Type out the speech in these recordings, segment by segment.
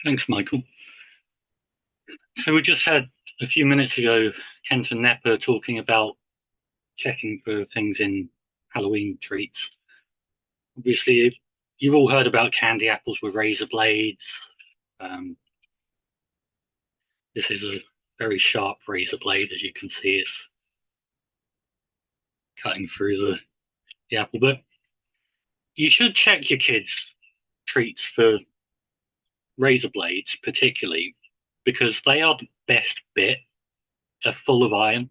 Thanks, Michael. So we just had a few minutes ago Kent and Nepper talking about checking for things in Halloween treats. Obviously, you've all heard about candy apples with razor blades. Um, this is a very sharp razor blade, as you can see. It's cutting through the apple. But you should check your kids' treats for razor blades, particularly because they are the best bit. They're full of iron.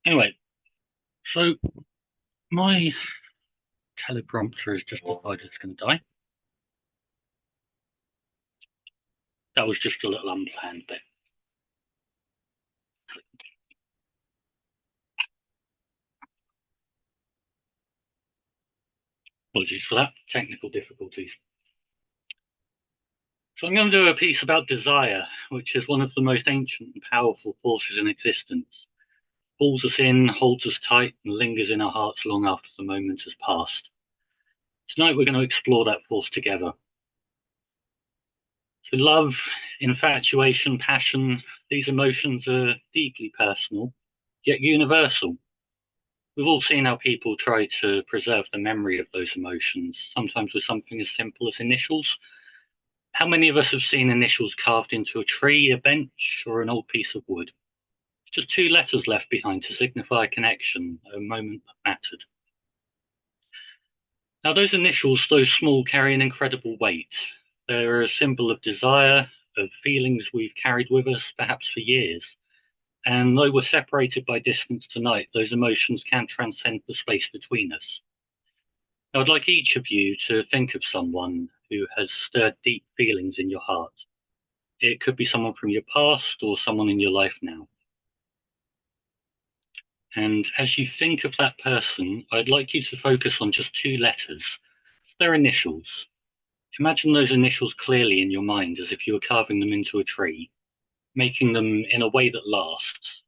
Anyway, so my teleprompter has just decided it's going to die. That was just a little unplanned bit. Apologies for that, technical difficulties. So I'm going to do a piece about desire, which is one of the most ancient and powerful forces in existence. Pulls us in, holds us tight, and lingers in our hearts long after the moment has passed. Tonight we're going to explore that force together. So love, infatuation, passion, these emotions are deeply personal, yet universal. We've all seen how people try to preserve the memory of those emotions, sometimes with something as simple as initials. How many of us have seen initials carved into a tree, a bench, or an old piece of wood? Just two letters left behind to signify a connection, a moment that mattered. Now, those initials, though small, carry an incredible weight. They're a symbol of desire, of feelings we've carried with us, perhaps for years. And though we're separated by distance tonight, those emotions can transcend the space between us. Now, I'd like each of you to think of someone who has stirred deep feelings in your heart. It could be someone from your past or someone in your life now. And as you think of that person, I'd like you to focus on just two letters. Their initials. Imagine those initials clearly in your mind as if you were carving them into a tree, making them in a way that lasts.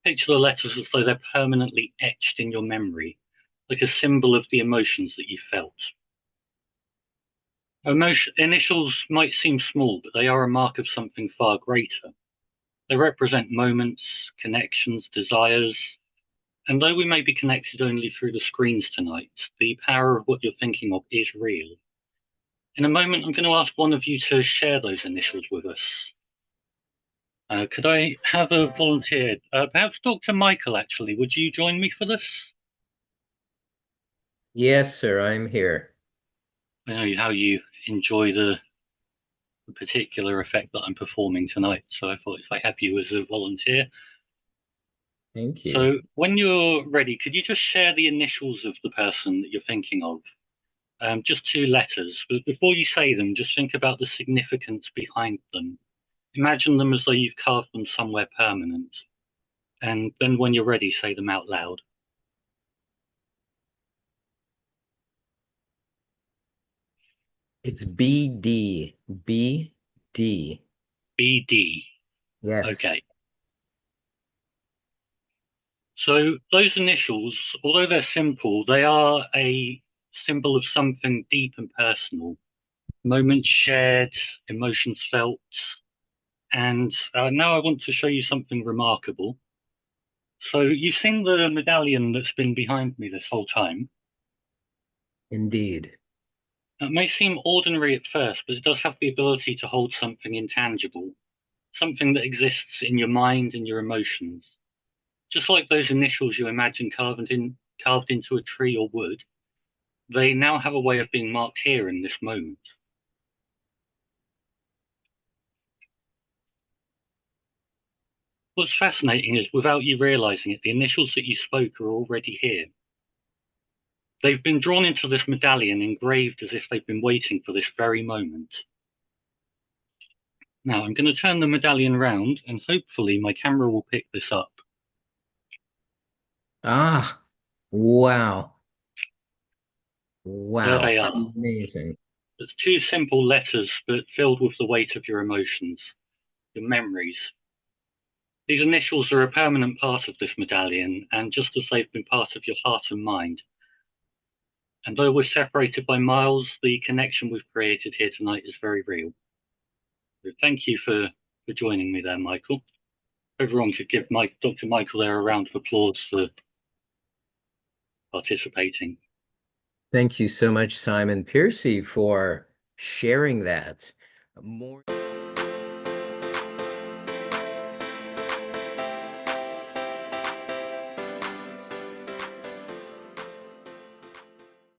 Picture the letters as though they're permanently etched in your memory, like a symbol of the emotions that you felt. Initials might seem small, but they are a mark of something far greater. They represent moments, connections, desires, and though we may be connected only through the screens tonight, the power of what you're thinking of is real. In a moment, I'm going to ask one of you to share those initials with us. Could I have a volunteer? Perhaps Dr. Michael, actually. Would you join me for this? Yes, sir, I'm here. I know how you enjoy the particular effect that I'm performing tonight, so I thought if I have you as a volunteer. Thank you. So when you're ready, could you just share the initials of the person that you're thinking of? Just two letters, but before you say them, just think about the significance behind them. Imagine them as though you've carved them somewhere permanent. And then when you're ready, say them out loud. It's BD. BD. BD. Yes, Okay. So those initials, although they're simple, they are a symbol of something deep and personal. Moments shared, emotions felt. And now I want to show you something remarkable. So you've seen the medallion that's been behind me this whole time. indeed. It may seem ordinary at first, but it does have the ability to hold something intangible, something that exists in your mind and your emotions. Just like those initials you imagine carved into a tree or wood, they now have a way of being marked here in this moment. What's fascinating is without you realizing it, the initials that you spoke are already here. They've been drawn into this medallion, engraved as if they've been waiting for this very moment. Now I'm going to turn the medallion round and hopefully my camera will pick this up. Ah, wow. There Wow. they are. Amazing. It's two simple letters, but filled with the weight of your emotions, your memories. These initials are a permanent part of this medallion, and just as they've been part of your heart and mind. And though we're separated by miles, the connection we've created here tonight is very real. So thank you for joining me there, Michael. Everyone could give Dr. Michael there a round of applause for participating. Thank you so much, Simon PIERCY, for sharing that. More